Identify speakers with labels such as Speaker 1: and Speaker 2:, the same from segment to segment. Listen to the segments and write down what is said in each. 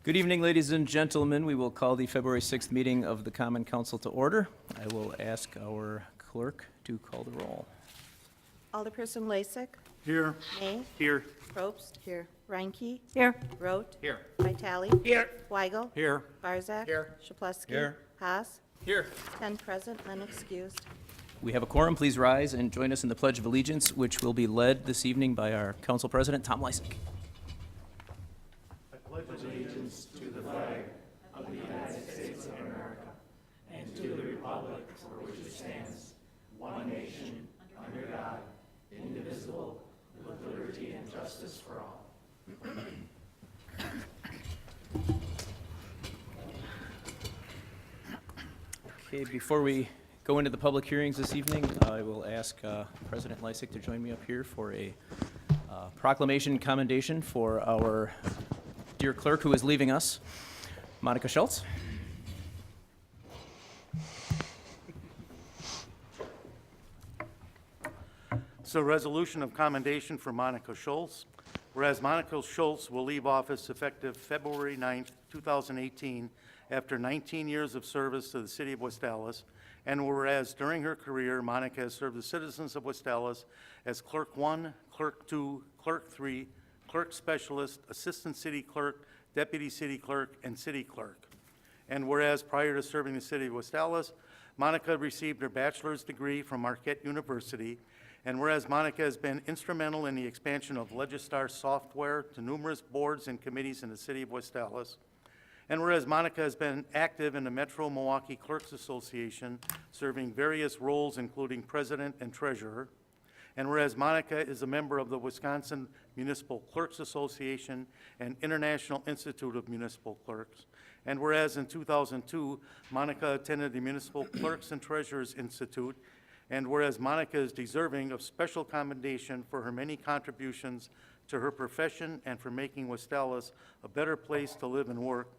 Speaker 1: Good evening, ladies and gentlemen. We will call the February 6th meeting of the Common Council to order. I will ask our clerk to call the roll.
Speaker 2: Alderperson Lasik.
Speaker 3: Here.
Speaker 2: May.
Speaker 3: Here.
Speaker 2: Probst. Here. Reinke.
Speaker 4: Here.
Speaker 2: Rote.
Speaker 3: Here.
Speaker 2: Vitale.
Speaker 3: Here.
Speaker 2: Weigel.
Speaker 3: Here.
Speaker 2: Barzak.
Speaker 3: Here.
Speaker 2: Shaplewski.
Speaker 3: Here.
Speaker 2: Haas.
Speaker 3: Here.
Speaker 2: 10 present, none excused.
Speaker 1: We have a quorum. Please rise and join us in the Pledge of Allegiance, which will be led this evening by our Council President, Tom Lysick. Okay, before we go into the public hearings this evening, I will ask President Lysick to join me up here for a proclamation commendation for our dear clerk who is leaving us, Monica Schultz.
Speaker 3: So, resolution of commendation for Monica Schultz. Whereas Monica Schultz will leave office effective February 9th, 2018, after 19 years of service to the city of West Allis, and whereas during her career, Monica has served the citizens of West Allis as Clerk 1, Clerk 2, Clerk 3, Clerk Specialist, Assistant City Clerk, Deputy City Clerk, and City Clerk. And whereas prior to serving the city of West Allis, Monica received her bachelor's degree from Marquette University. And whereas Monica has been instrumental in the expansion of Legistar software to numerous boards and committees in the city of West Allis. And whereas Monica has been active in the Metro Milwaukee Clerks Association, serving various roles including president and treasurer. And whereas Monica is a member of the Wisconsin Municipal Clerks Association and International Institute of Municipal Clerks. And whereas in 2002, Monica attended the Municipal Clerks and Treasurers Institute. And whereas Monica is deserving of special commendation for her many contributions to her profession and for making West Allis a better place to live and work.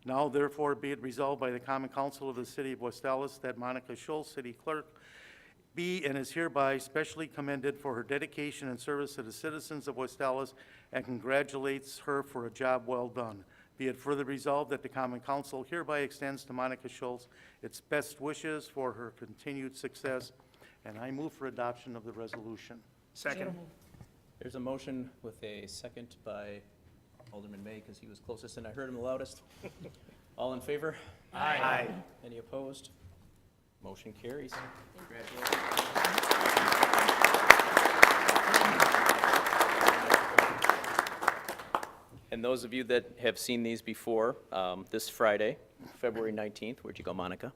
Speaker 3: Now therefore be it resolved by the Common Council of the City of West Allis that Monica Schultz, City Clerk, be and is hereby specially commended for her dedication and service to the citizens of West Allis and congratulates her for a job well done. Be it further resolved that the Common Council hereby extends to Monica Schultz its best wishes for her continued success, and I move for adoption of the resolution.
Speaker 4: Second.
Speaker 1: There's a motion with a second by Alderman May, because he was closest and I heard him the loudest. All in favor?
Speaker 3: Aye.
Speaker 1: Any opposed? Motion carries. And those of you that have seen these before, this Friday, February 19th, where'd you go, Monica?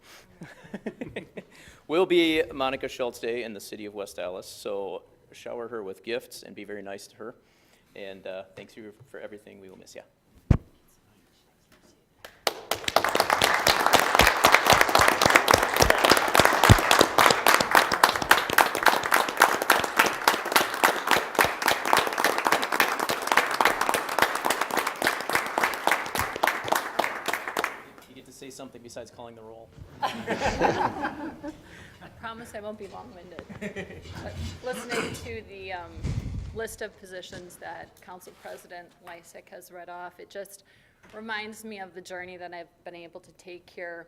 Speaker 1: Will be Monica Schultz Day in the city of West Allis, so shower her with gifts and be very nice to her. And thanks you for everything. We will miss you. You get to say something besides calling the roll.
Speaker 4: I promise I won't be long-winded. But listening to the list of positions that Council President Lysick has read off, it just reminds me of the journey that I've been able to take here.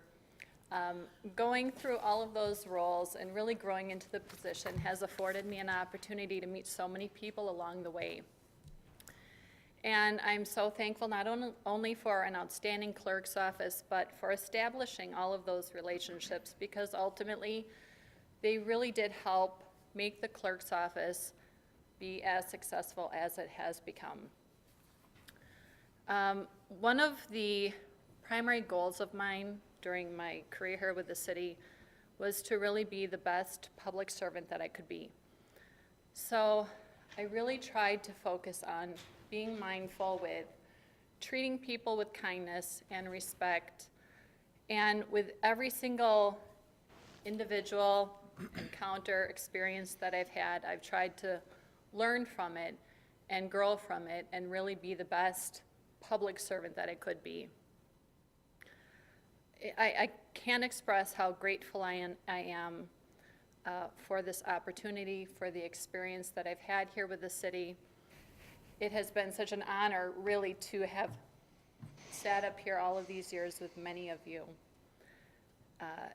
Speaker 4: Going through all of those roles and really growing into the position has afforded me an opportunity to meet so many people along the way. And I'm so thankful not only for an outstanding clerk's office, but for establishing all of those relationships, because ultimately they really did help make the clerk's office be as successful as it has become. One of the primary goals of mine during my career here with the city was to really be the best public servant that I could be. So I really tried to focus on being mindful with treating people with kindness and respect, and with every single individual encounter, experience that I've had, I've tried to learn from it and grow from it and really be the best public servant that I could be. I can't express how grateful I am for this opportunity, for the experience that I've had here with the city. It has been such an honor, really, to have sat up here all of these years with many of you.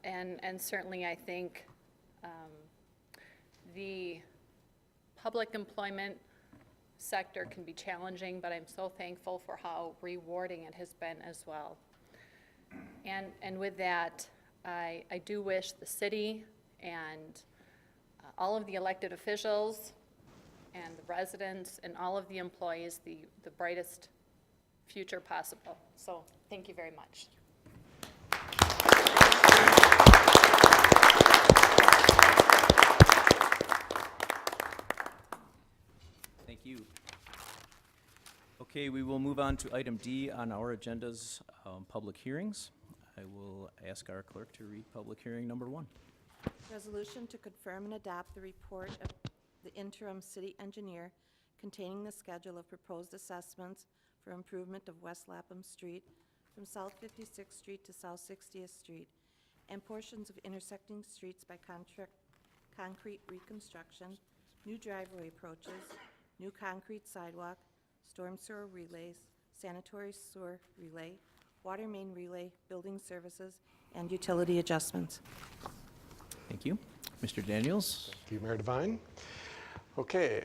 Speaker 4: And certainly I think the public employment sector can be challenging, but I'm so thankful for how rewarding it has been as well. And with that, I do wish the city and all of the elected officials and the residents and all of the employees the brightest future possible. So thank you very much.
Speaker 1: Thank you. Okay, we will move on to item D on our agenda's public hearings. I will ask our clerk to read public hearing number 1.
Speaker 2: Resolution to confirm and adopt the report of the interim city engineer containing the schedule of proposed assessments for improvement of West Lapham Street from South 56th Street to South 60th Street and portions of intersecting streets by concrete reconstruction, new driveway approaches, new concrete sidewalk, storm sewer relays, sanitary sewer relay, water main relay, building services, and utility adjustments.
Speaker 1: Thank you. Mr. Daniels?
Speaker 5: Thank you, Mayor Devine. Okay,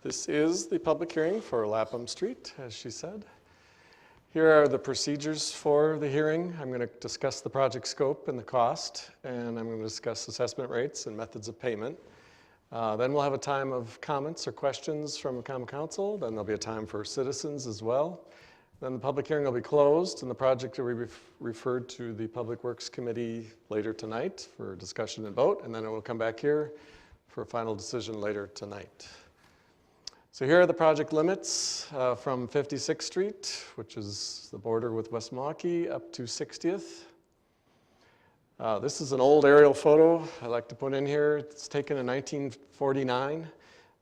Speaker 5: this is the public hearing for Lapham Street, as she said. Here are the procedures for the hearing. I'm going to discuss the project scope and the cost, and I'm going to discuss assessment rates and methods of payment. Then we'll have a time of comments or questions from Common Council. Then there'll be a time for citizens as well. Then the public hearing will be closed, and the project will be referred to the Public Works Committee later tonight for discussion and vote, and then it will come back here for a final decision later tonight. So here are the project limits from 56th Street, which is the border with West Milwaukee, up to 60th. This is an old aerial photo I like to put in here. It's taken in 1949.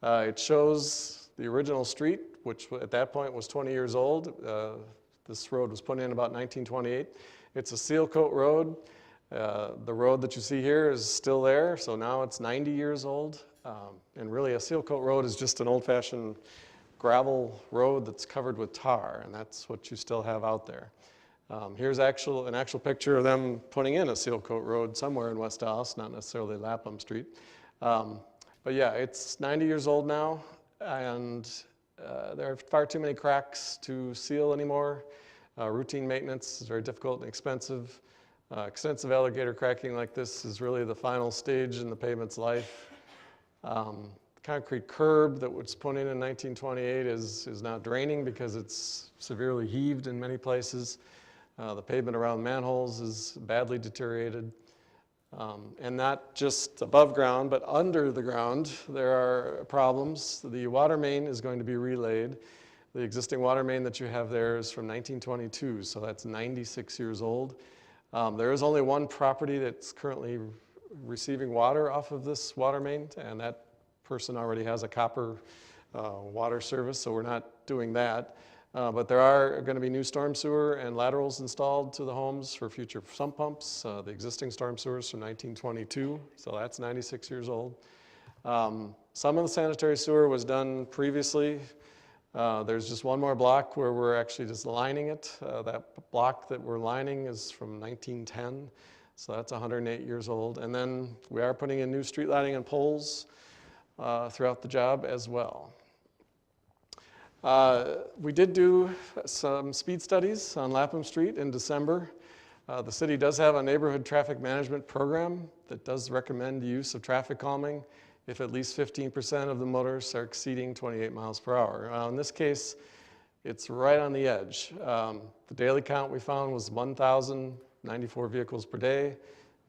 Speaker 5: It shows the original street, which at that point was 20 years old. This road was put in about 1928. It's a seal coat road. The road that you see here is still there, so now it's 90 years old. And really a seal coat road is just an old-fashioned gravel road that's covered with tar, and that's what you still have out there. Here's an actual picture of them putting in a seal coat road somewhere in West Allis, not necessarily Lapham Street. But yeah, it's 90 years old now, and there are far too many cracks to seal anymore. Routine maintenance is very difficult and expensive. Extensive alligator cracking like this is really the final stage in the pavement's life. Concrete curb that was put in 1928 is now draining because it's severely heaved in many places. The pavement around manholes is badly deteriorated. And not just above ground, but under the ground, there are problems. The water main is going to be relayed. The existing water main that you have there is from 1922, so that's 96 years old. There is only one property that's currently receiving water off of this water main, and that person already has a copper water service, so we're not doing that. But there are going to be new storm sewer and laterals installed to the homes for future sump pumps. The existing storm sewer is from 1922, so that's 96 years old. Some of the sanitary sewer was done previously. There's just one more block where we're actually just lining it. That block that we're lining is from 1910, so that's 108 years old. And then we are putting in new street lighting and poles throughout the job as well. We did do some speed studies on Lapham Street in December. The city does have a neighborhood traffic management program that does recommend use of traffic calming if at least 15% of the motorists are exceeding 28 miles per hour. In this case, it's right on the edge. The daily count we found was 1,094 vehicles per day.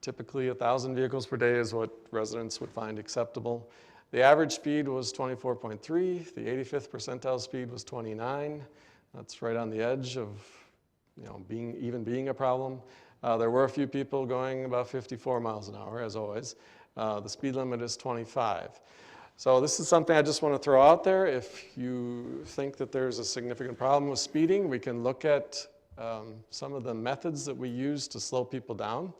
Speaker 5: Typically, 1,000 vehicles per day is what residents would find acceptable. The average speed was 24.3. The 85th percentile speed was 29. That's right on the edge of being a problem. There were a few people going about 54 miles an hour, as always. The speed limit is 25. So this is something I just want to throw out there. If you think that there's a significant problem with speeding, we can look at some of the methods that we use to slow people down.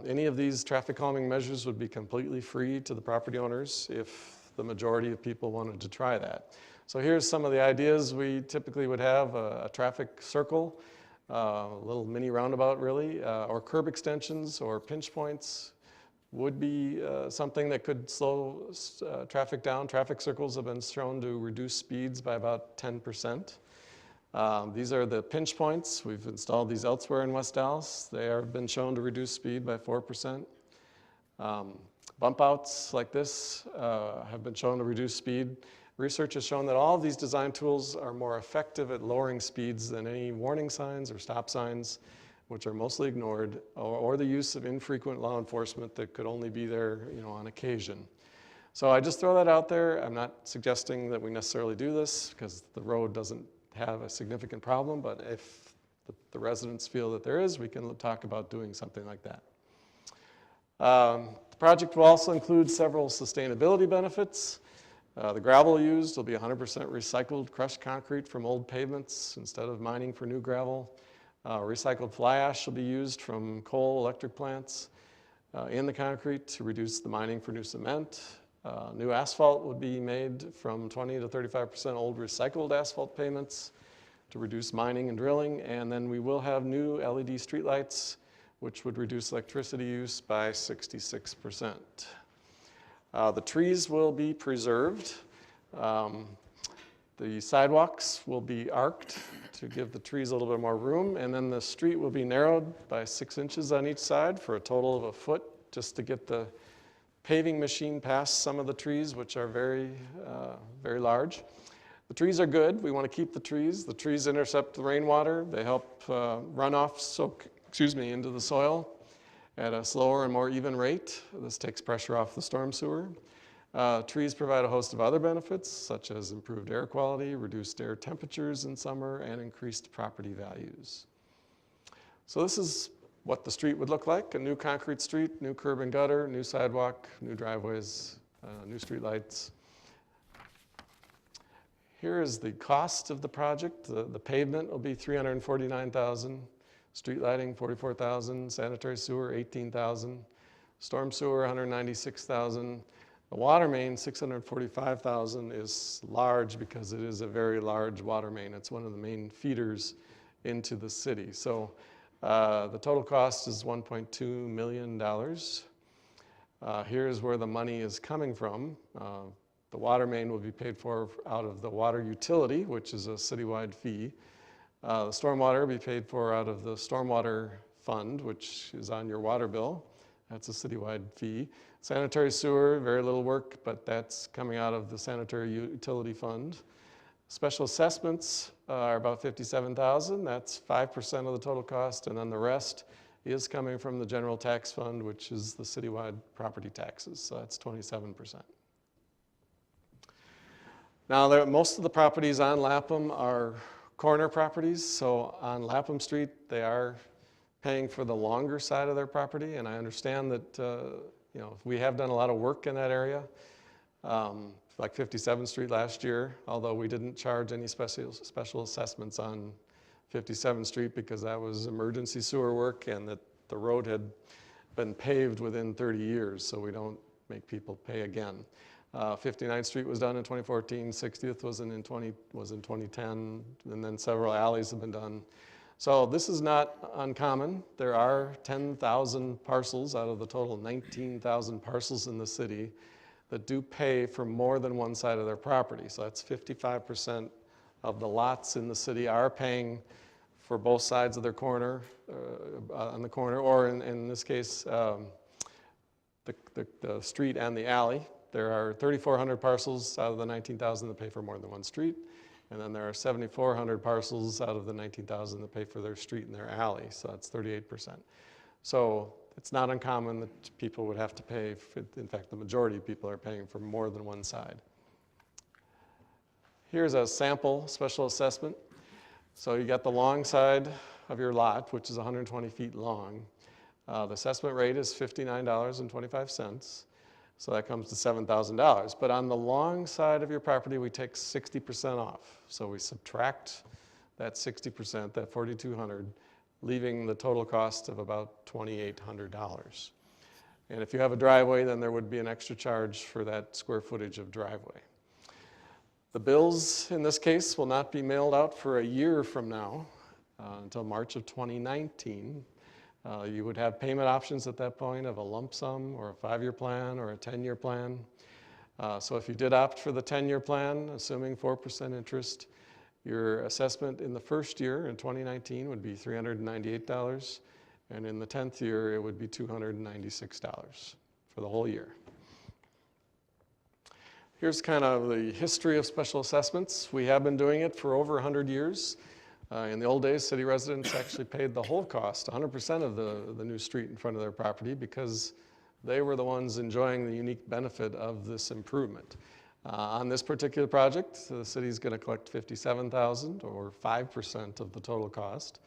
Speaker 5: Any of these traffic calming measures would be completely free to the property owners if the majority of people wanted to try that. So here's some of the ideas we typically would have: a traffic circle, a little mini roundabout really, or curb extensions or pinch points would be something that could slow traffic down. Traffic circles have been shown to reduce speeds by about 10%. These are the pinch points. We've installed these elsewhere in West Allis. They have been shown to reduce speed by 4%. Bump outs like this have been shown to reduce speed. Research has shown that all of these design tools are more effective at lowering speeds than any warning signs or stop signs, which are mostly ignored, or the use of infrequent law enforcement that could only be there, on occasion. So I just throw that out there. I'm not suggesting that we necessarily do this because the road doesn't have a significant problem, but if the residents feel that there is, we can talk about doing something like that. The project will also include several sustainability benefits. The gravel used will be 100% recycled crushed concrete from old pavements instead of mining for new gravel. Recycled fly ash will be used from coal electric plants in the concrete to reduce the mining for new cement. New asphalt would be made from 20 to 35% old recycled asphalt pavements to reduce mining and drilling. And then we will have new LED streetlights, which would reduce electricity use by 66%. The trees will be preserved. The sidewalks will be arced to give the trees a little bit more room, and then the street will be narrowed by 6 inches on each side for a total of 1 foot, just to get the paving machine past some of the trees, which are very, very large. The trees are good. We want to keep the trees. The trees intercept the rainwater. They help runoff soak, into the soil at a slower and more even rate. This takes pressure off the storm sewer. Trees provide a host of other benefits, such as improved air quality, reduced air temperatures in summer, and increased property values. So this is what the street would look like: a new concrete street, new curb and gutter, new sidewalk, new driveways, new street lights. Here is the cost of the project. The pavement will be $349,000, street lighting $44,000, sanitary sewer $18,000, storm sewer $196,000. The water main, $645,000, is large because it is a very large water main. It's one of the main feeders into the city. So the total cost is $1.2 million. Here's where the money is coming from. The water main will be paid for out of the water utility, which is a citywide fee. The stormwater will be paid for out of the stormwater fund, which is on your water bill. That's a citywide fee. Sanitary sewer, very little work, but that's coming out of the sanitary utility fund. Special assessments are about $57,000. That's 5% of the total cost, and then the rest is coming from the general tax fund, which is the citywide property taxes. So that's 27%. Now, most of the properties on Lapham are corner properties. So on Lapham Street, they are paying for the longer side of their property, and I understand that we have done a lot of work in that area, like 57th Street last year, although we didn't charge any special assessments on 57th Street because that was emergency sewer work and that the road had been paved within 30 years, so we don't make people pay again. 59th Street was done in 2014, 60th was in 2010, and then several alleys have been done. So this is not uncommon. There are 10,000 parcels out of the total 19,000 parcels in the city that do pay for more than one side of their property. So that's 55% of the lots in the city are paying for both sides of their corner, on the corner, or in this case, the street and the alley. There are 3,400 parcels out of the 19,000 that pay for more than one street. And then there are 7,400 parcels out of the 19,000 that pay for their street and their alley. So that's 38%. So it's not uncommon that people would have to pay. In fact, the majority of people are paying for more than one side. Here's a sample special assessment. So you got the long side of your lot, which is 120 feet long. The assessment rate is $59.25. So that comes to $7,000. But on the long side of your property, we take 60% off. So we subtract that 60%, that $4,200, leaving the total cost of about $2,800. And if you have a driveway, then there would be an extra charge for that square footage of driveway. The bills in this case will not be mailed out for a year from now until March of 2019. You would have payment options at that point of a lump sum or a 5-year plan or a 10-year plan. So if you did opt for the 10-year plan, assuming 4% interest, your assessment in the first year in 2019 would be $398, and in the 10th year it would be $296 for the whole year. Here's kind of the history of special assessments. We have been doing it for over 100 years. In the old days, city residents actually paid the whole cost, 100% of the new street in front of their property, because they were the ones enjoying the unique benefit of this improvement. On this particular project, the city is going to collect $57,000, or 5% of the total cost.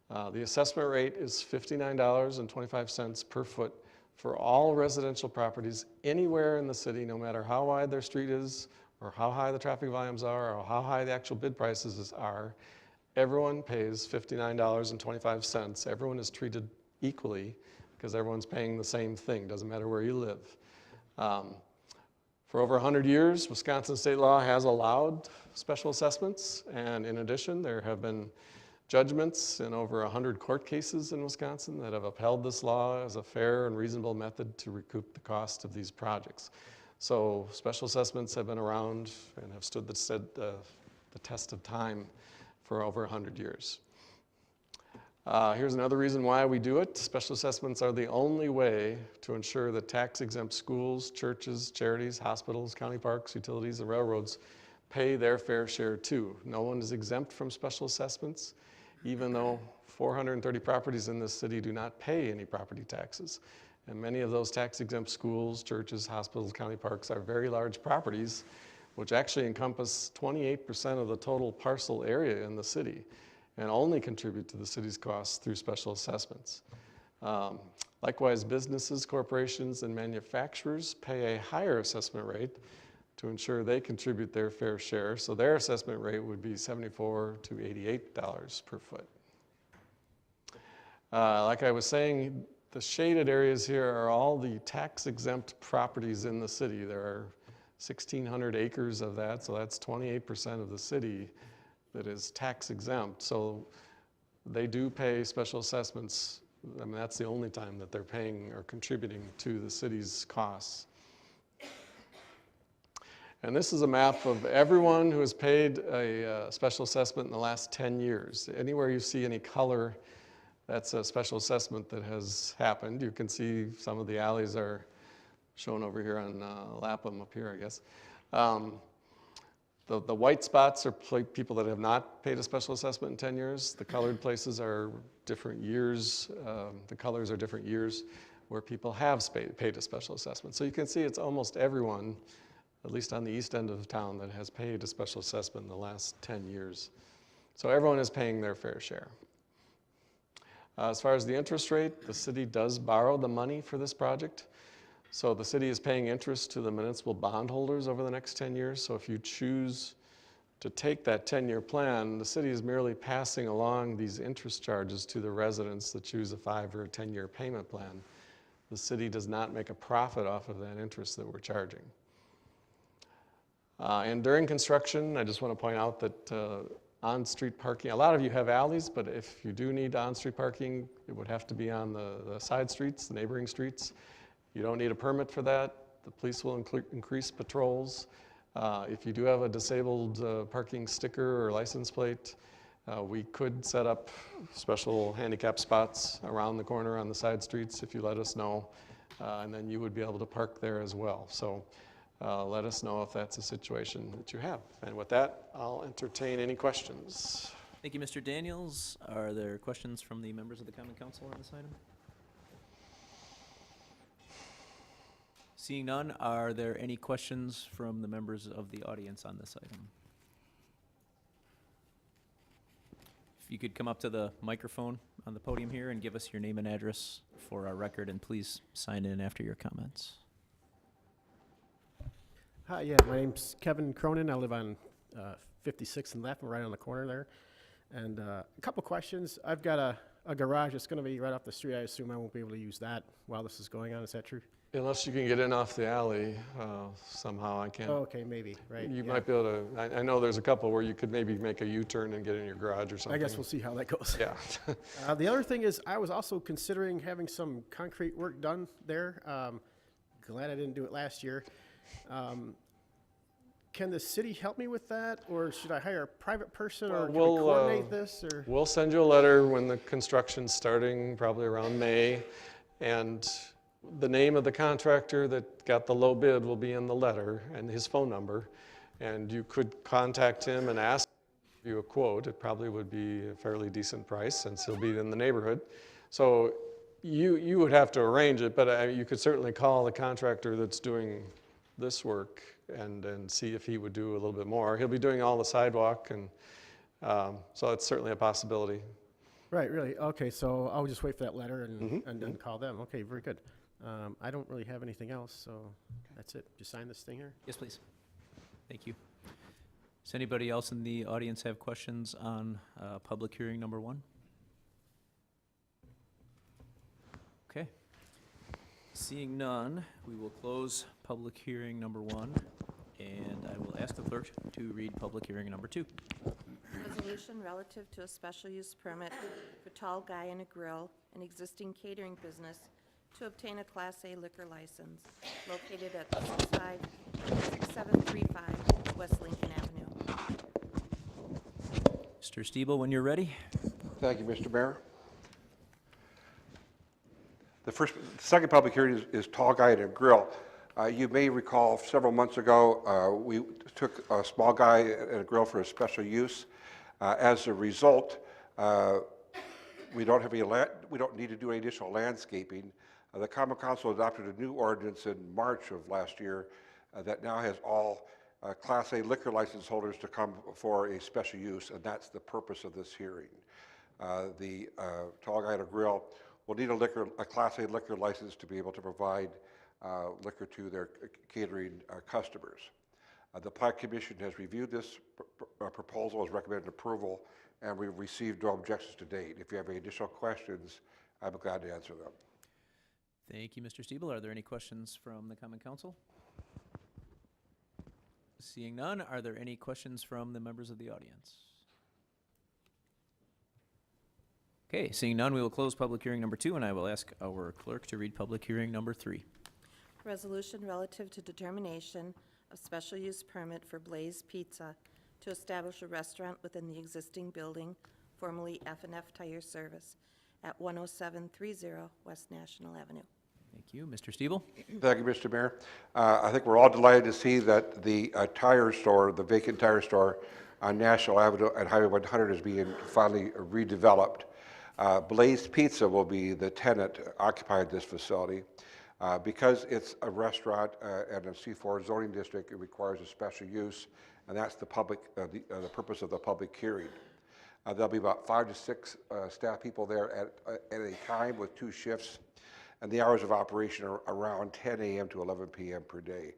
Speaker 5: The assessment rate is $59.25 per foot for all residential properties anywhere in the city, no matter how wide their street is, or how high the traffic volumes are, or how high the actual bid prices are. Everyone pays $59.25. Everyone is treated equally because everyone's paying the same thing, doesn't matter where you live. For over 100 years, Wisconsin state law has allowed special assessments, and in addition, there have been judgments in over 100 court cases in Wisconsin that have upheld this law as a fair and reasonable method to recoup the cost of these projects. So special assessments have been around and have stood the test of time for over 100 years. Here's another reason why we do it. Special assessments are the only way to ensure that tax-exempt schools, churches, charities, hospitals, county parks, utilities, and railroads pay their fair share too. No one is exempt from special assessments, even though 430 properties in this city do not pay any property taxes. And many of those tax-exempt schools, churches, hospitals, county parks are very large properties, which actually encompass 28% of the total parcel area in the city, and only contribute to the city's costs through special assessments. Likewise, businesses, corporations, and manufacturers pay a higher assessment rate to ensure they contribute their fair share, so their assessment rate would be $74 to $88 per foot. Like I was saying, the shaded areas here are all the tax-exempt properties in the city. There are 1,600 acres of that, so that's 28% of the city that is tax exempt. So they do pay special assessments. I mean, that's the only time that they're paying or contributing to the city's costs. And this is a map of everyone who has paid a special assessment in the last 10 years. Anywhere you see any color, that's a special assessment that has happened. You can see some of the alleys are shown over here on Lapham up here, I guess. The white spots are people that have not paid a special assessment in 10 years. The colored places are different years. The colors are different years where people have paid a special assessment. So you can see it's almost everyone, at least on the east end of town, that has paid a special assessment in the last 10 years. So everyone is paying their fair share. As far as the interest rate, the city does borrow the money for this project. So the city is paying interest to the municipal bondholders over the next 10 years. So if you choose to take that 10-year plan, the city is merely passing along these interest charges to the residents that choose a 5 or a 10-year payment plan. The city does not make a profit off of that interest that we're charging. And during construction, I just want to point out that on-street parking, a lot of you have alleys, but if you do need on-street parking, it would have to be on the side streets, the neighboring streets. You don't need a permit for that. The police will increase patrols. If you do have a disabled parking sticker or license plate, we could set up special handicap spots around the corner on the side streets if you let us know, and then you would be able to park there as well. So let us know if that's a situation that you have. And with that, I'll entertain any questions.
Speaker 1: Thank you, Mr. Daniels. Are there questions from the members of the Common Council on this item? Seeing none, are there any questions from the members of the audience on this item? If you could come up to the microphone on the podium here and give us your name and address for our record, and please sign in after your comments.
Speaker 6: Hi, yeah, my name's Kevin Cronin. I live on 56th and Lapham, right on the corner there. And a couple questions. I've got a a garage that's going to be right off the street. I assume I won't be able to use that while this is going on. Is that true?
Speaker 5: Unless you can get in off the alley somehow, I can't.
Speaker 6: Oh, okay, maybe, right.
Speaker 5: You
Speaker 6: yeah.
Speaker 5: might be able to, I know there's a couple where you could maybe make a U-turn and get in your garage or something.
Speaker 6: I guess we'll see how that goes.
Speaker 5: Yeah.
Speaker 6: The other thing is, I was also considering having some concrete work done there. Glad I didn't do it last year. Can the city help me with that, or should I hire a private person, or can we coordinate this? Or
Speaker 5: We'll send you a letter when the construction's starting, probably around May, and the name of the contractor that got the low bid will be in the letter, and his phone number, and you could contact him and ask you a quote. It probably would be a fairly decent price since he'll be in the neighborhood. So you would have to arrange it, but you could certainly call the contractor that's doing this work and see if he would do a little bit more. He'll be doing all the sidewalk, and so it's certainly a possibility.
Speaker 6: right, really? Okay, so I'll just wait for that letter and then call them. Okay, very good. I don't really have anything else, so that's it. Just sign this thing here.
Speaker 1: Yes, please. Thank you. Does anybody else in the audience have questions on public hearing number 1? Okay. Seeing none, we will close public hearing number 1, and I will ask the clerk to read public hearing number 2.
Speaker 2: Resolution relative to a special use permit for Tall Guy and a Grill, an existing catering business, to obtain a Class A liquor license located at 6735 West Lincoln Avenue.
Speaker 1: Mr. Stiebel, when you're ready.
Speaker 7: Thank you, Mr. Mayor. The second public hearing is Tall Guy and a Grill. You may recall several months ago, we took a Small Guy and a Grill for a special use. As a result, we don't need to do any additional landscaping. The Common Council adopted a new ordinance in March of last year that now has all Class A liquor license holders to come for a special use, and that's the purpose of this hearing. The Tall Guy and a Grill will need a Class A liquor license to be able to provide liquor to their catering customers. The Plan Commission has reviewed this proposal, has recommended approval, and we've received no objections to date. If you have any additional questions, I'm glad to answer them.
Speaker 1: Thank you, Mr. Stiebel. Are there any questions from the Common Council? Seeing none, are there any questions from the members of the audience? Okay, seeing none, we will close public hearing number 2, and I will ask our clerk to read public hearing number 3.
Speaker 2: Resolution relative to determination of special use permit for Blaze Pizza to establish a restaurant within the existing building, formerly F&F Tire Service, at 10730 West National Avenue.
Speaker 1: Thank you. Mr. Stiebel?
Speaker 7: Thank you, Mr. Mayor. I think we're all delighted to see that the tire store, the vacant tire store on National Avenue and Highway 100 is being finally redeveloped. Blaze Pizza will be the tenant occupying this facility. Because it's a restaurant and a C4 zoning district, it requires a special use, and that's the purpose of the public hearing. There'll be about 5 to 6 staff people there at a time with 2 shifts, and the hours of operation are around 10 a.m. to 11 p.m. per day.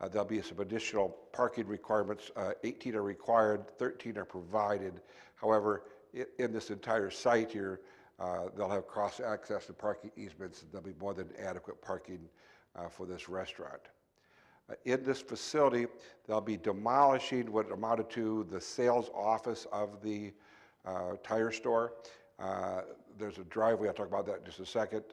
Speaker 7: There'll be some additional parking requirements. 18 are required, 13 are provided. However, in this entire site here, they'll have cross-access and parking easements, and there'll be more than adequate parking for this restaurant. In this facility, they'll be demolishing what amounted to the sales office of the tire store. There's a driveway, I'll talk about that in just a second,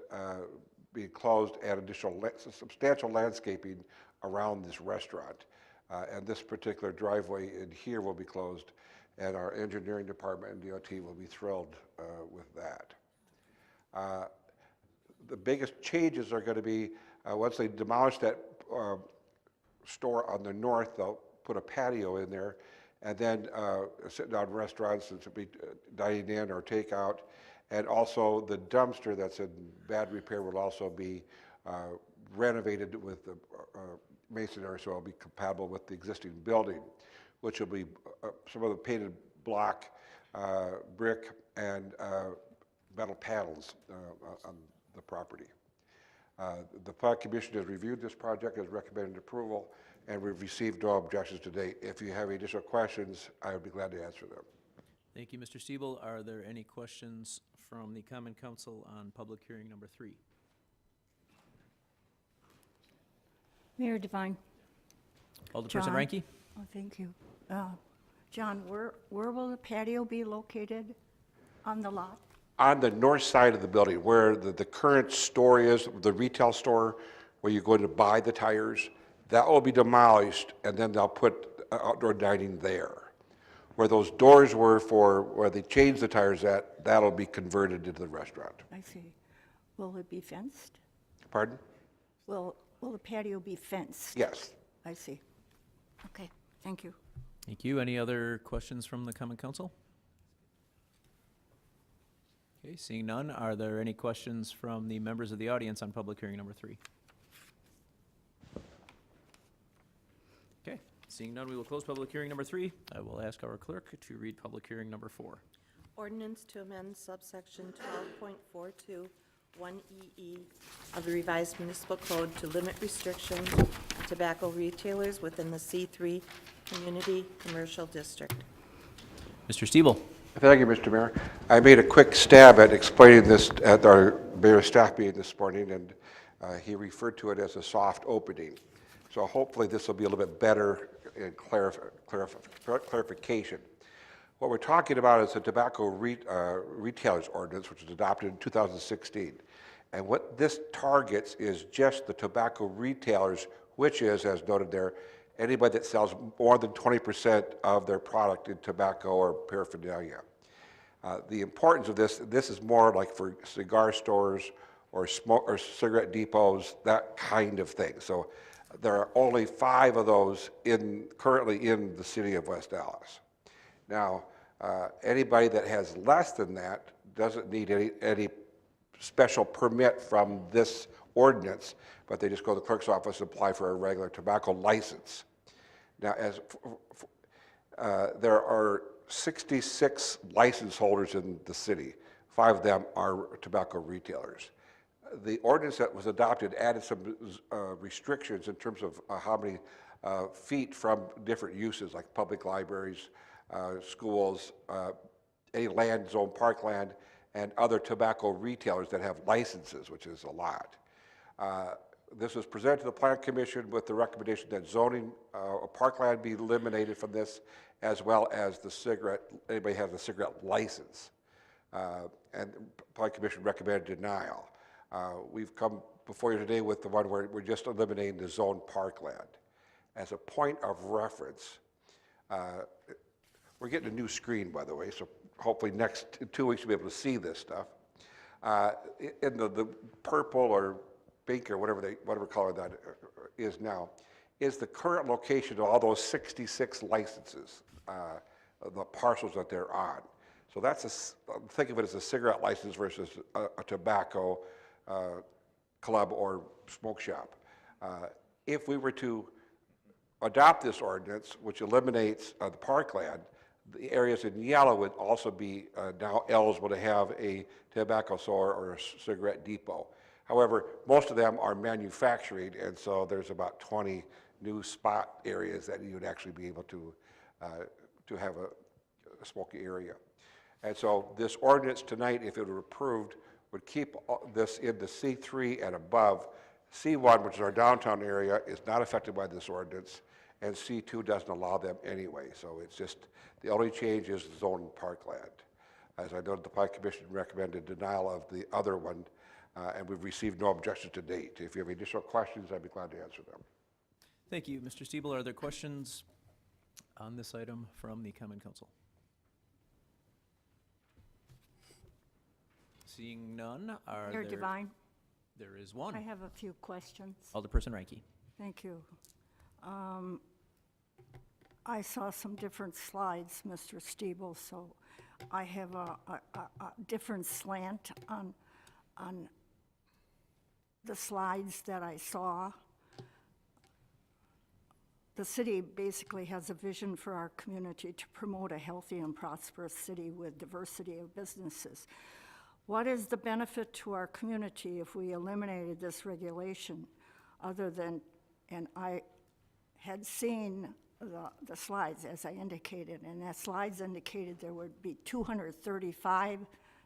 Speaker 7: being closed, and additional substantial landscaping around this restaurant. And this particular driveway in here will be closed, and our engineering department and DOT will be thrilled with that. The biggest changes are going to be, once they demolish that store on the north, they'll put a patio in there, and then sit-down restaurants that will be dining in or takeout, and also the dumpster that's in bad repair will also be renovated with the masonry, so it'll be compatible with the existing building, which will be some of the painted block, brick, and metal panels on the property. The Plan Commission has reviewed this project, has recommended approval, and we've received no objections to date. If you have any additional questions, I would be glad to answer them.
Speaker 1: Thank you, Mr. Stiebel. Are there any questions from the Common Council on public hearing number 3?
Speaker 8: Mayor Devine.
Speaker 1: Alderperson
Speaker 8: John.
Speaker 1: Ranky?
Speaker 8: Oh, thank you. John, where will the patio be located on the lot?
Speaker 7: On the north side of the building, where the current store is, the retail store, where you go to buy the tires, that will be demolished, and then they'll put outdoor dining there. Where those doors were for, where they changed the tires at, that'll be converted into the restaurant.
Speaker 8: I see. Will it be fenced?
Speaker 7: Pardon?
Speaker 8: Will the patio be fenced?
Speaker 7: Yes.
Speaker 8: I see. Okay, thank you.
Speaker 1: Thank you. Any other questions from the Common Council? Okay, seeing none, are there any questions from the members of the audience on public hearing number 3? Okay, seeing none, we will close public hearing number 3. I will ask our clerk to read public hearing number 4.
Speaker 2: Ordinance to amend subsection 12.42 1EE of the revised municipal code to limit restrictions on tobacco retailers within the C3 Community Commercial District.
Speaker 1: Mr. Stiebel.
Speaker 7: Thank you, Mr. Mayor. I made a quick stab at explaining this at our mayor's staff meeting this morning, and he referred to it as a soft opening. So hopefully this will be a little bit better in clarification. What we're talking about is the tobacco retailers ordinance, which was adopted in 2016. And what this targets is just the tobacco retailers, which is, as noted there, anybody that sells more than 20% of their product in tobacco or paraphernalia. The importance of this is more like for cigar stores or cigarette depots, that kind of thing. So there are only 5 of those currently in the city of West Allis. Now, anybody that has less than that doesn't need any special permit from this ordinance, but they just go to the clerk's office and apply for a regular tobacco license. Now, there are 66 license holders in the city. 5 of them are tobacco retailers. The ordinance that was adopted added some restrictions in terms of how many feet from different uses, like public libraries, schools, any land zone, parkland, and other tobacco retailers that have licenses, which is a lot. This was presented to the Plan Commission with the recommendation that zoning, parkland be eliminated from this, as well as the cigarette, anybody has a cigarette license. And the Plan Commission recommended denial. We've come before you today with the one where we're just eliminating the zone parkland. As a point of reference, we're getting a new screen, by the way, so hopefully next 2 weeks you'll be able to see this stuff. In the purple or pink or whatever color that is now, is the current location of all those 66 licenses, the parcels that they're on. So that's think of it as a cigarette license versus a tobacco club or smoke shop. If we were to adopt this ordinance, which eliminates the parkland, the areas in yellow would also be now eligible to have a tobacco store or a cigarette depot. However, most of them are manufacturing, and so there's about 20 new spot areas that you would actually be able to have a smoking area. And so this ordinance tonight, if it were approved, would keep this in the C3 and above. C1, which is our downtown area, is not affected by this ordinance, and C2 doesn't allow them anyway. So it's just, the only change is zone parkland. As I noted, the Plan Commission recommended denial of the other one, and we've received no objections to date. If you have additional questions, I'd be glad to answer them.
Speaker 1: Thank you. Mr. Stiebel, are there questions on this item from the Common Council? Seeing none, are
Speaker 8: Mayor
Speaker 1: there?
Speaker 8: Devine,
Speaker 1: There is one.
Speaker 8: I have a few questions.
Speaker 1: Alderperson Ranky.
Speaker 8: Thank you. I saw some different slides, Mr. Stiebel, so I have a different slant on the slides that I saw. The city basically has a vision for our community to promote a healthy and prosperous city with diversity of businesses. What is the benefit to our community if we eliminated this regulation other than, and I had seen the slides as I indicated, and the slides indicated there would be 235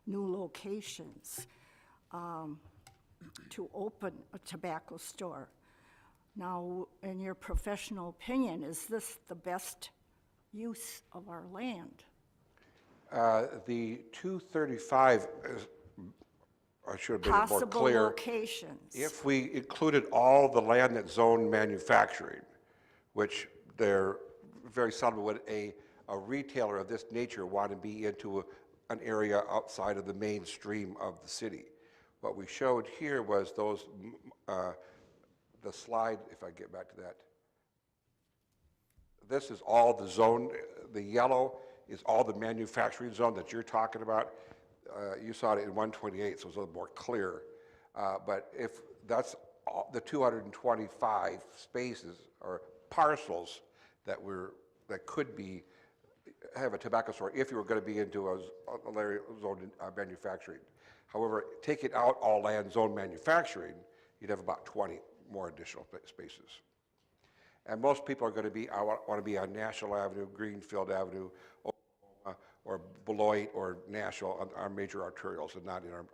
Speaker 8: new locations to open a tobacco store. Now, in your professional opinion, is this the best use of our land?
Speaker 7: The 235 is, I should have been more
Speaker 8: Possible
Speaker 7: clear.
Speaker 8: locations.
Speaker 7: If we included all the land that's zoned manufacturing, which there very seldom would a retailer of this nature want to be into an area outside of the mainstream of the city. What we showed here was those, the slide, if I get back to that. This is all the zone, the yellow is all the manufacturing zone that you're talking about. You saw it in 128, so it's a little more clear. But if that's all, the 225 spaces or parcels that could be, have a tobacco store if you were going to be into a area zone manufacturing. However, taking out all land zone manufacturing, you'd have about 20 more additional spaces. And most people are going to be, want to be on National Avenue, Greenfield Avenue, or Beloit or Nashville, on our major arterials, and not in our,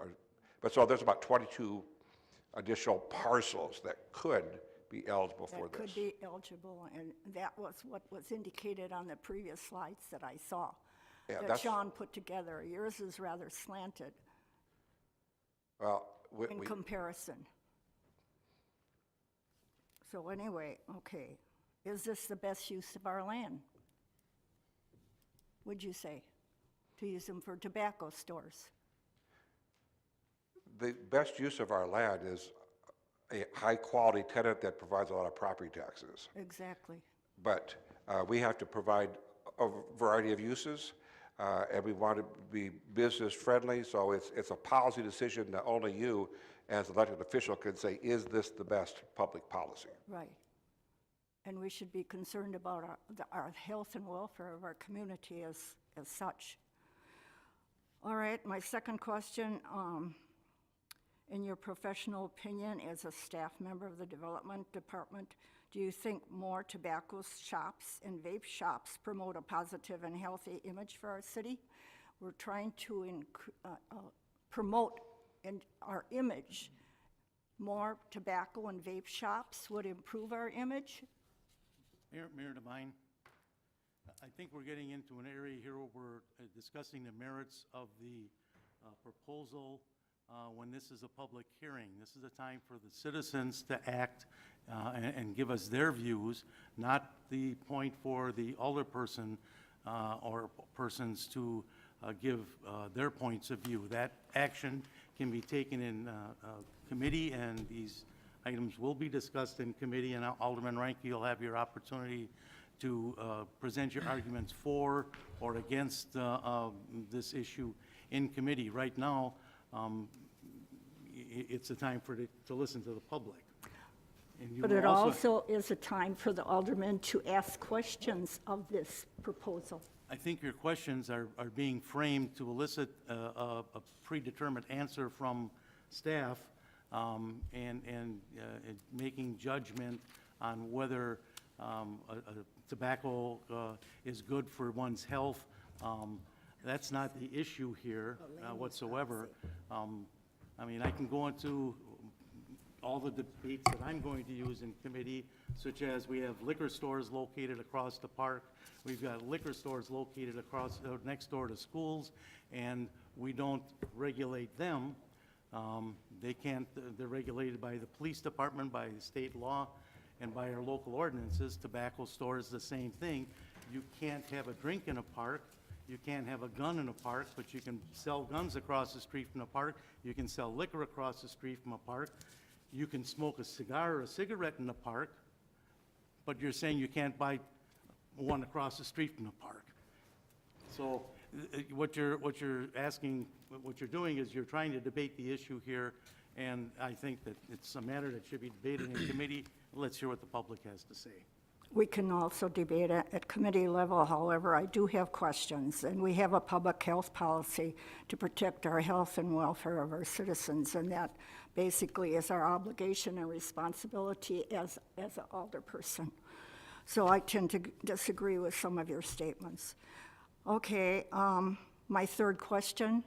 Speaker 7: but so there's about 22 additional parcels that could be eligible for
Speaker 8: That
Speaker 7: this.
Speaker 8: could be eligible, and that was what was indicated on the previous slides that I saw,
Speaker 7: Yeah,
Speaker 8: that
Speaker 7: that's-
Speaker 8: Sean put together. Yours is rather slanted
Speaker 7: Well,
Speaker 8: in comparison. So anyway, okay, is this the best use of our land? Would you say, to use them for tobacco stores?
Speaker 7: the best use of our land is a high-quality tenant that provides a lot of property taxes.
Speaker 8: Exactly.
Speaker 7: But we have to provide a variety of uses, and we want to be business-friendly, so it's a policy decision that only you, as elected official, can say, is this the best public policy?
Speaker 8: Right. And we should be concerned about our health and welfare of our community as such. All right, my second question, in your professional opinion, as a staff member of the Development Department, do you think more tobacco shops and vape shops promote a positive and healthy image for our city? We're trying to promote our image. More tobacco and vape shops would improve our image?
Speaker 3: Mayor Devine, I think we're getting into an area here where we're discussing the merits of the proposal when this is a public hearing. This is a time for the citizens to act and give us their views, not the point for the alderperson or persons to give their points of view. That action can be taken in committee, and these items will be discussed in committee, and Alderman Reinke, you'll have your opportunity to present your arguments for or against this issue in committee. Right now, it's a time to listen to the public. And you
Speaker 8: But
Speaker 3: will
Speaker 8: it also is a time for the aldermen to ask questions of this proposal.
Speaker 3: I think your questions are being framed to elicit a predetermined answer from staff and making judgment on whether tobacco is good for one's health. That's not the issue here whatsoever. I mean, I can go into all the debates that I'm going to use in committee, such as we have liquor stores located across the park. We've got liquor stores located across, next door to schools, and we don't regulate them. They can't, they're regulated by the police department, by the state law, and by our local ordinances. Tobacco stores, the same thing. You can't have a drink in a park. You can't have a gun in a park, but you can sell guns across the street from the park. You can sell liquor across the street from a park. You can smoke a cigar or a cigarette in the park, but you're saying you can't buy one across the street from the park. So what you're asking, what you're doing is you're trying to debate the issue here, and I think that it's a matter that should be debated in committee. Let's hear what the public has to say.
Speaker 8: We can also debate it at committee level. However, I do have questions, and we have a public health policy to protect our health and welfare of our citizens, and that basically is our obligation and responsibility as an alderperson. So I tend to disagree with some of your statements. Okay, my third question.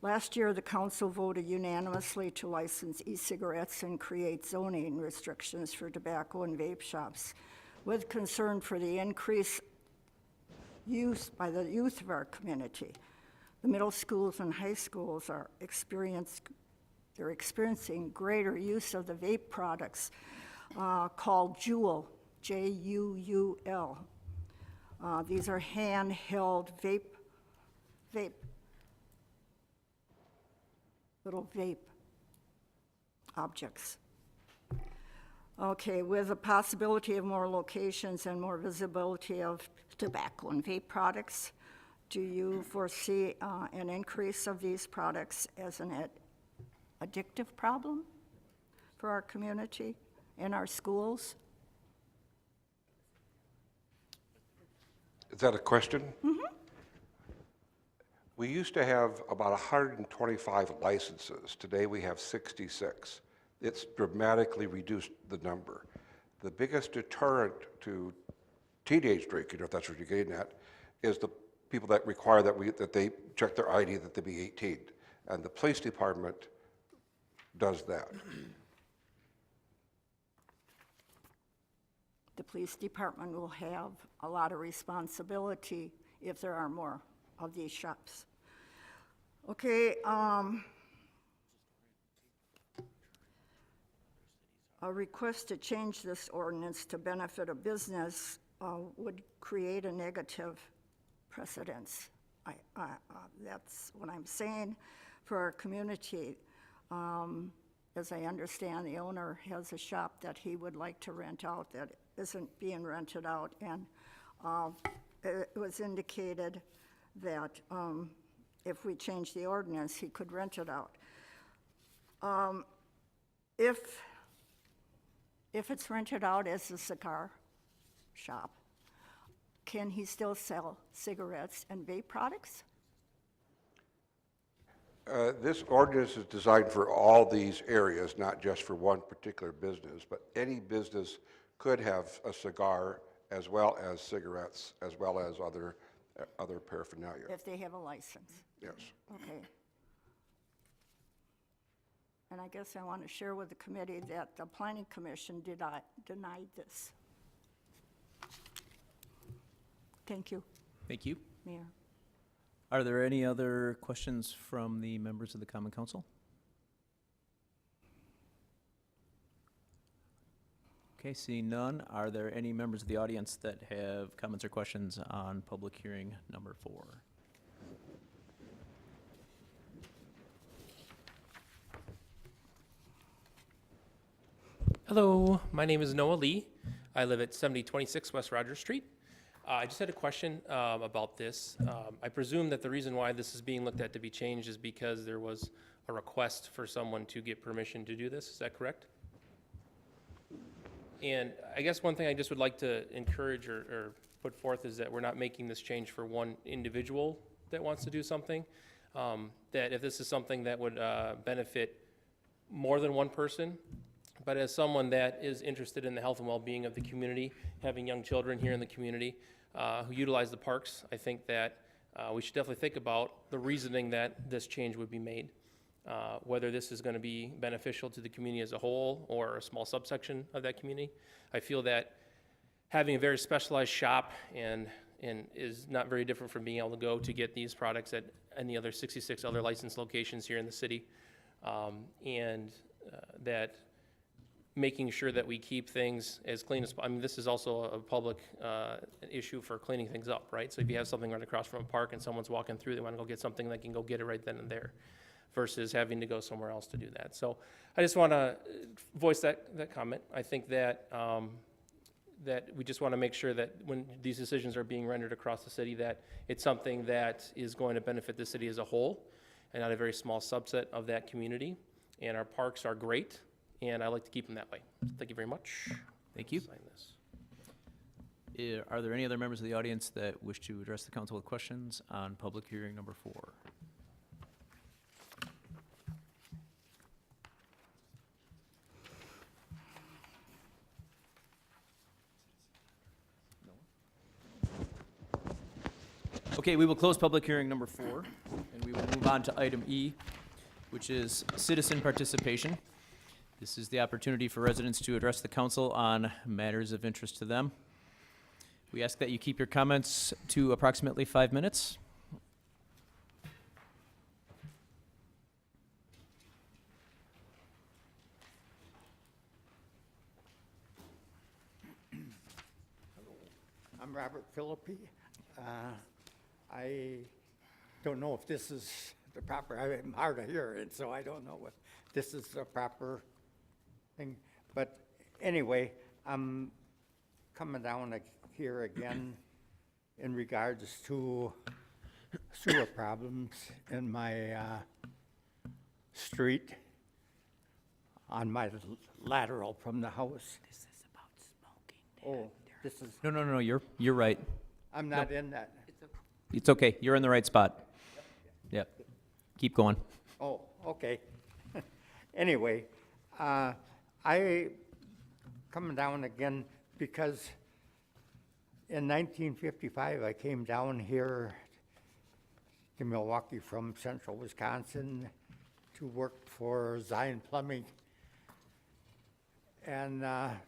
Speaker 8: Last year, the council voted unanimously to license e-cigarettes and create zoning restrictions for tobacco and vape shops, with concern for the increased use by the youth of our community. The middle schools and high schools are experiencing greater use of the vape products called Juul, J-U-U-L. These are handheld little vape objects. Okay, with the possibility of more locations and more visibility of tobacco and vape products, do you foresee an increase of these products as an addictive problem for our community and our schools?
Speaker 7: Is that a question? Mm-hmm. We used to have about 125 licenses. Today we have 66. It's dramatically reduced the number. The biggest deterrent to teenage drinking, if that's what you're getting at, is the people that require that they check their ID, that they be 18. And the police department does that.
Speaker 8: The police department will have a lot of responsibility if there are more of these shops. Okay, a request to change this ordinance to benefit a business would create a negative precedence. That's what I'm saying for our community. As I understand, the owner has a shop that he would like to rent out that isn't being rented out, and it was indicated that if we change the ordinance, he could rent it out. If it's rented out as a cigar shop, can he still sell cigarettes and vape products?
Speaker 7: This ordinance is designed for all these areas, not just for one particular business, but any business could have a cigar as well as cigarettes, as well as other paraphernalia.
Speaker 8: If they have a license?
Speaker 7: Yes.
Speaker 8: Okay. And I guess I want to share with the committee that the Planning Commission denied this. Thank you,
Speaker 1: Thank you.
Speaker 8: Mayor.
Speaker 1: Are there any other questions from the members of the Common Council? Okay, seeing none, are there any members of the audience that have comments or questions on public hearing number 4?
Speaker 9: Hello, my name is Noah Lee. I live at 7026 West Rogers Street. I just had a question about this. I presume that the reason why this is being looked at to be changed is because there was a request for someone to get permission to do this. Is that correct? And I guess one thing I just would like to encourage or put forth is that we're not making this change for one individual that wants to do something. That if this is something that would benefit more than one person, but as someone that is interested in the health and well-being of the community, having young children here in the community who utilize the parks, I think that we should definitely think about the reasoning that this change would be made. Whether this is going to be beneficial to the community as a whole or a small subsection of that community. I feel that having a very specialized shop and is not very different from being able to go to get these products at any other 66 other licensed locations here in the city. That making sure that we keep things as clean as, I mean, this is also a public issue for cleaning things up, right? So if you have something right across from a park and someone's walking through, they want to go get something, they can go get it right then and there, versus having to go somewhere else to do that. So I just want to voice that comment. I think that that we just want to make sure that when these decisions are being rendered across the city, that it's something that is going to benefit the city as a whole and not a very small subset of that community. And our parks are great, and I like to keep them that way. Thank you very much.
Speaker 1: Thank you.
Speaker 9: Sign this.
Speaker 1: Are there any other members of the audience that wish to address the council with questions on public hearing number 4? Okay, we will close public hearing number 4, and we will move move on to item E, which is citizen participation. This is the opportunity for residents to address the council on matters of interest to them. We ask that you keep your comments to approximately 5 minutes.
Speaker 10: I'm Robert Philippi. I don't know if this is the proper, I'm hard of hearing, so I don't know if this is the proper thing. But anyway, I'm coming down here again in regards to sewer problems in my street on my lateral from the house. This is about smoking. Oh, this is,
Speaker 1: No, you're right.
Speaker 10: I'm not in that.
Speaker 1: It's okay, you're in the right spot. Yep, keep going.
Speaker 10: Oh, okay. Anyway, I coming down again because in 1955, I came down here to Milwaukee from central Wisconsin to work for Zion Plumbing. And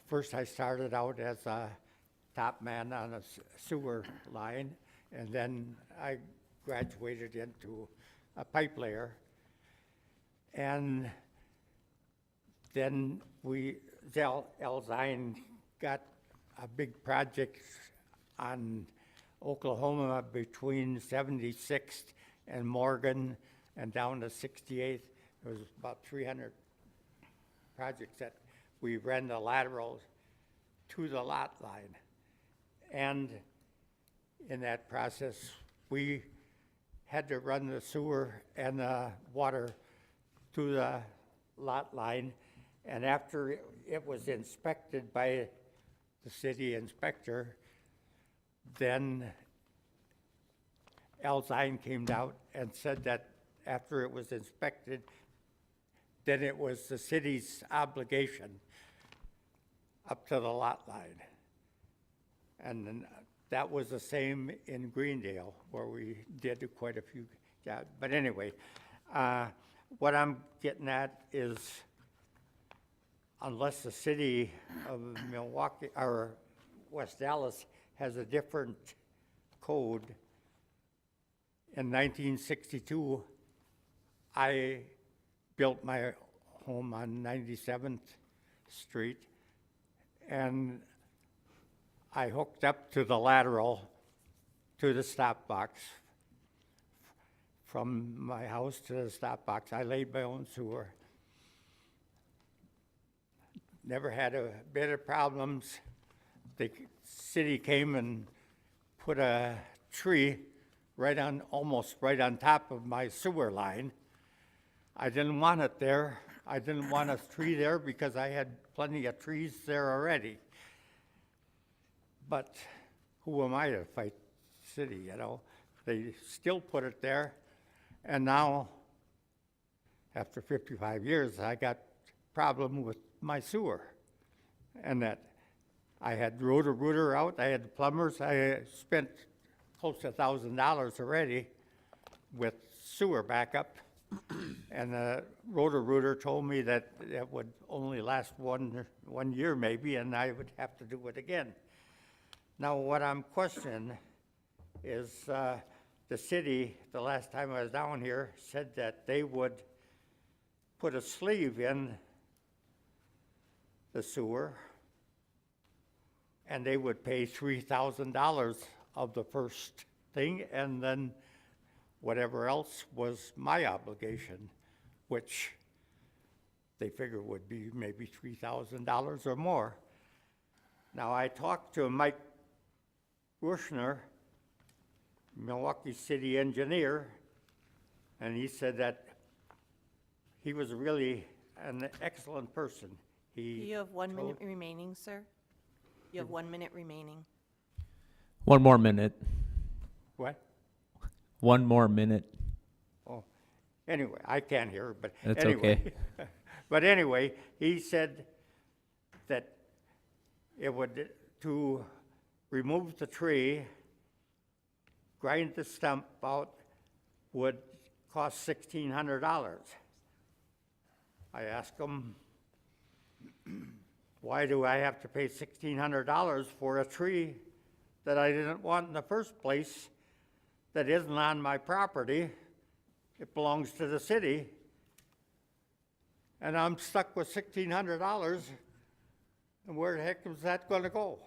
Speaker 10: first I started out as a top man on a sewer line, and then I graduated into a pipe layer. And then Al Zion got a big project on Oklahoma between 76th and Morgan and down to 68th. It was about 300 projects that we ran the lateral to the lot line. And in that process, we had to run the sewer and the water to the lot line. And after it was inspected by the city inspector, then Al Zion came out and said that after it was inspected, then it was the city's obligation up to the lot line. And then that was the same in Greendale, where we did quite a few jobs. But anyway, what I'm getting at is, unless the city of Milwaukee or West Allis has a different code, in 1962, I built my home on 97th Street, and I hooked up to the lateral to the stop box. From my house to the stop box, I laid my own sewer. Never had a bit of problems. The city came and put a tree almost right on top of my sewer line. I didn't want it there. I didn't want a tree there because I had plenty of trees there already. But who am I to fight the city, you know? They still put it there. And now, after 55 years, I got a problem with my sewer. And that I had rooter out, I had plumbers, I spent close to $1,000 already with sewer backup. And the rooter told me that it would only last one year maybe, and I would have to do it again. Now, what I'm questioning is the city, the last time I was down here, said that they would put a sleeve in the sewer, and they would pay $3,000 of the first thing, and then whatever else was my obligation, which they figure would be maybe $3,000 or more. Now, I talked to Mike Rushner, Milwaukee City engineer, and he said that he was really an excellent person.
Speaker 2: You have 1 minute remaining, sir. You have 1 minute remaining.
Speaker 1: 1 more minute.
Speaker 10: What?
Speaker 1: 1 more minute.
Speaker 10: Oh, anyway, I can't hear, but
Speaker 1: That's
Speaker 10: anyway.
Speaker 1: okay.
Speaker 10: But anyway, he said that it would, to remove the tree, grind the stump out, would cost $1,600. I asked them, why do I have to pay $1,600 for a tree that I didn't want in the first place, that isn't on my property? It belongs to the city. And I'm stuck with $1,600, and where the heck is that gonna go?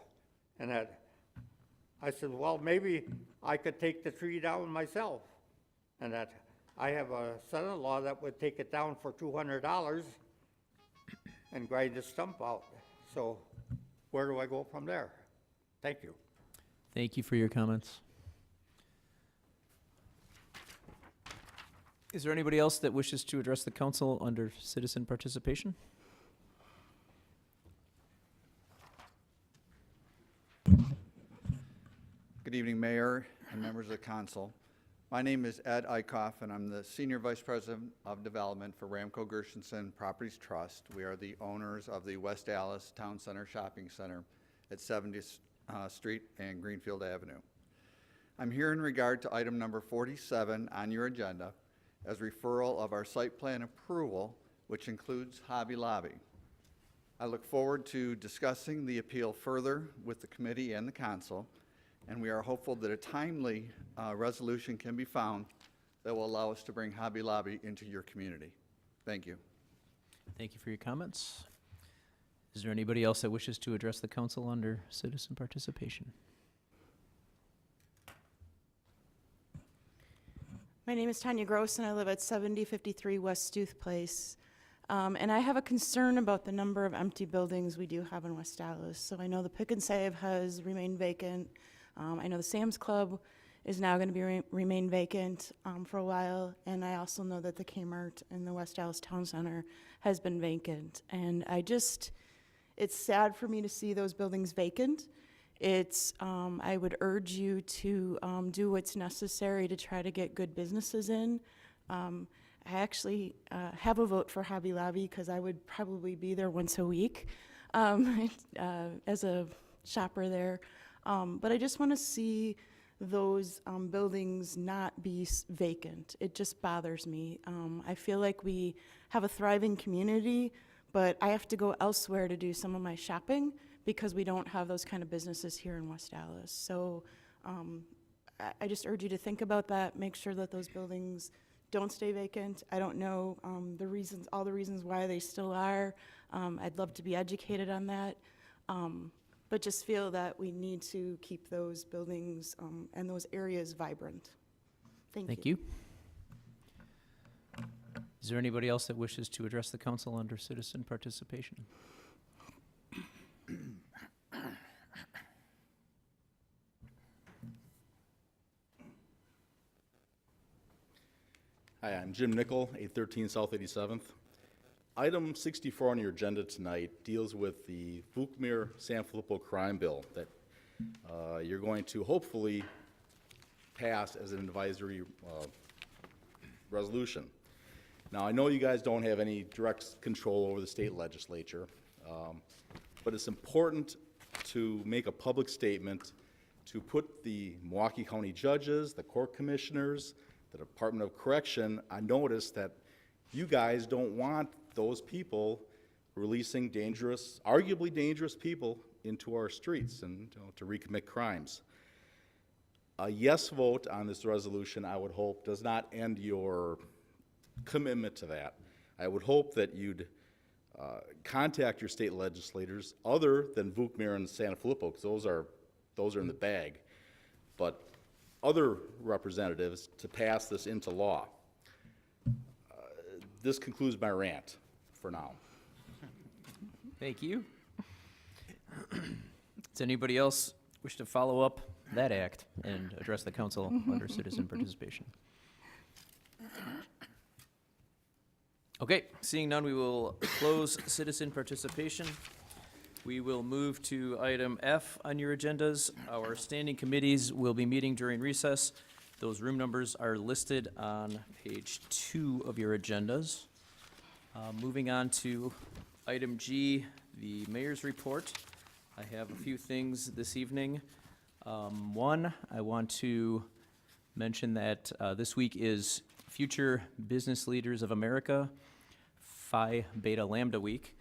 Speaker 10: And I said, well, maybe I could take the tree down myself. And that I have a son-in-law that would take it down for $200 and grind the stump out. So where do I go from there? Thank you.
Speaker 1: Thank you for your comments. Is there anybody else that wishes to address the council under citizen participation?
Speaker 11: Good evening, Mayor and members of the council. My name is Ed Eichhoff, and I'm the Senior Vice President of Development for Ramco Gershenson Properties Trust. We are the owners of the West Allis Town Center Shopping Center at 70th Street and Greenfield Avenue. I'm here in regard to item number 47 on your agenda as referral of our site plan approval, which includes Hobby Lobby. I look forward to discussing the appeal further with the committee and the council, and we are hopeful that a timely resolution can be found that will allow us to bring Hobby Lobby into your community. Thank you.
Speaker 1: Thank you for your comments. Is there anybody else that wishes to address the council under citizen participation?
Speaker 12: My name is Tanya Gross, and I live at 7053 West Stuth Place. And I have a concern about the number of empty buildings we do have in West Allis. So I know the Pick and Save has remained vacant. I know the Sam's Club is now going to be remain vacant for a while. And I also know that the Kmart in the West Allis Town Center has been vacant. And it's sad for me to see those buildings vacant. I would urge you to do what's necessary to try to get good businesses in. I actually have a vote for Hobby Lobby because I would probably be there once a week as a shopper there. But I just want to see those buildings not be vacant. It just bothers me. I feel like we have a thriving community, but I have to go elsewhere to do some of my shopping because we don't have those kind of businesses here in West Allis. So I just urge you to think about that, make sure that those buildings don't stay vacant. I don't know all the reasons why they still are. I'd love to be educated on that. But just feel that we need to keep those buildings and those areas vibrant. Thank you.
Speaker 1: Is there anybody else that wishes to address the council under citizen participation?
Speaker 13: Hi, I'm Jim Nickel, 813 South 87th. Item 64 on your agenda tonight deals with the Vukmir-San Filippo crime bill that you're going to hopefully pass as an advisory resolution. Now, I know you guys don't have any direct control over the state legislature, but it's important to make a public statement to put the Milwaukee County judges, the court commissioners, the Department of Correction on notice that you guys don't want those people releasing dangerous, arguably dangerous people into our streets and to recommit crimes. A yes vote on this resolution, I would hope, does not end your commitment to that. I would hope that you'd contact your state legislators other than Vukmir and San Filippo, because those are in the bag, but other representatives to pass this into law. This concludes my rant for now.
Speaker 1: Thank you. Does anybody else wish to follow up that act and address the council under citizen participation? Okay, seeing none, we will close citizen participation. We will move to item F on your agendas. Our standing committees will be meeting during recess. Those room numbers are listed on page 2 of your agendas. Moving on to item G, the mayor's report. I have a few things this evening. One, I want to mention that this week is Future Business Leaders of America, Phi Beta Lambda Week.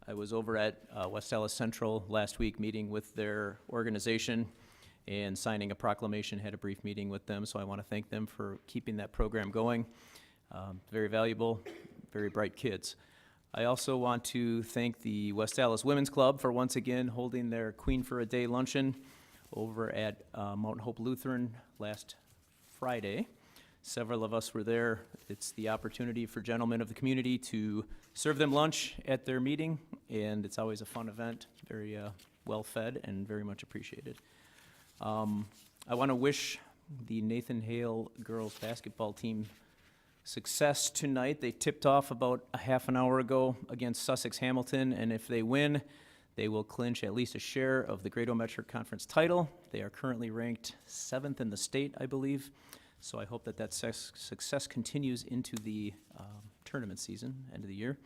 Speaker 1: I was over at West Allis Central last week meeting with their organization and signing a proclamation, had a brief meeting with them, so I want to thank them for keeping that program going. Very valuable, very bright kids. I also want to thank the West Allis Women's Club for once again holding their Queen for a Day luncheon over at Mountain Hope Lutheran last Friday. Several of us were there. It's the opportunity for gentlemen of the community to serve them lunch at their meeting, and it's always a fun event, very well-fed and very much appreciated. I want to wish the Nathan Hale girls basketball team success tonight. They tipped off about a half an hour ago against Sussex Hamilton, and if they win, they will clinch at least a share of the Great O-Metric Conference title. They are currently ranked 7th in the state, I believe, so I hope that that success continues into the tournament season, end of the year.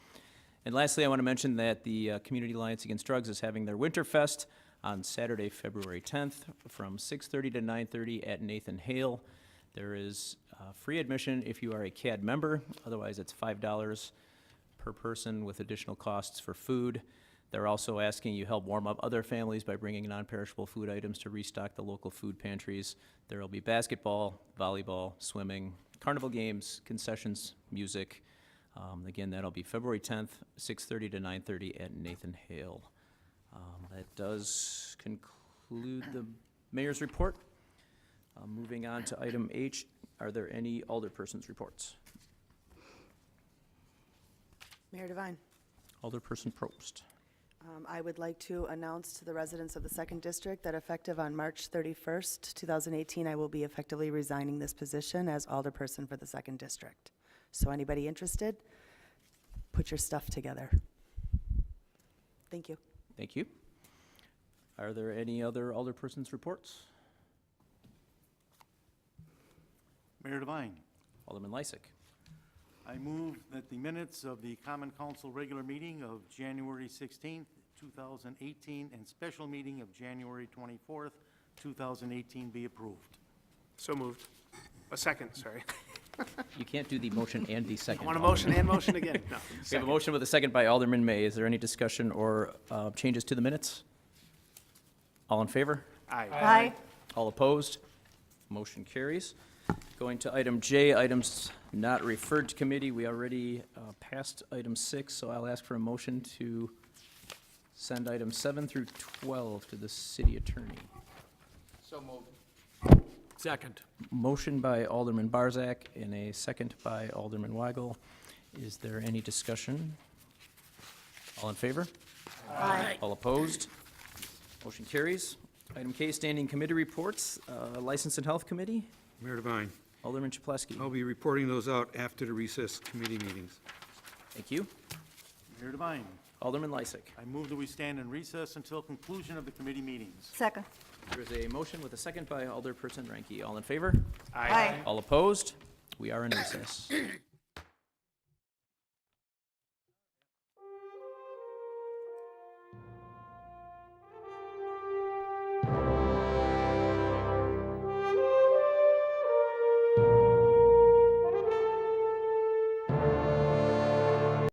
Speaker 1: And lastly, I want to mention that the Community Alliance Against Drugs is having their Winterfest on Saturday, February 10th from 6:30 to 9:30 at Nathan Hale. There is free admission if you are a CAD member. Otherwise, it's $5 per person with additional costs for food. They're also asking you help warm up other families by bringing non-perishable food items to restock the local food pantries. There will be basketball, volleyball, swimming, carnival games, concessions, music. Again, that'll be February 10th, 6:30 to 9:30 at Nathan Hale. That does conclude the mayor's report. Moving on to item H, are there any alderpersons' reports?
Speaker 14: Mayor Devine.
Speaker 1: Alderperson Probst.
Speaker 14: I would like to announce to the residents of the 2nd District that effective on March 31st, 2018, I will be effectively resigning this position as alderperson for the 2nd District. So anybody interested, put your stuff together. Thank you.
Speaker 1: Thank you. Are there any other alderpersons' reports?
Speaker 3: Mayor Devine.
Speaker 1: Alderman Lysick.
Speaker 3: I move that the minutes of the Common Council regular meeting of January 16th, 2018, and special meeting of January 24th, 2018 be approved.
Speaker 15: So moved. A second, sorry.
Speaker 1: You can't do the motion and the second.
Speaker 15: I want a motion and motion again. No,
Speaker 1: We have a motion with a second by Alderman May. Is there any discussion or changes to the minutes? All in favor?
Speaker 15: Aye.
Speaker 8: Aye.
Speaker 1: All opposed? Motion carries. Going to item J, items not referred to committee. We already passed item 6, so I'll ask for a motion to send items 7 through 12 to the city attorney.
Speaker 15: So moved.
Speaker 6: Second.
Speaker 1: Motion by Alderman Barzak and a second by Alderman Weigel. Is there any discussion? All in favor?
Speaker 8: Aye.
Speaker 1: All opposed? Motion carries. Item K, standing committee reports. License and Health Committee.
Speaker 16: Mayor Devine,
Speaker 1: Alderman Chaplesky.
Speaker 16: I'll be reporting those out after the recess committee meetings.
Speaker 1: Thank you.
Speaker 3: Mayor Devine.
Speaker 1: Alderman Lysick.
Speaker 3: I move that we stand in recess until conclusion of the committee meetings.
Speaker 8: Second.
Speaker 1: There is a motion with a second by Alderperson Ranky. All in favor?
Speaker 8: Aye.
Speaker 1: All opposed? We are in recess.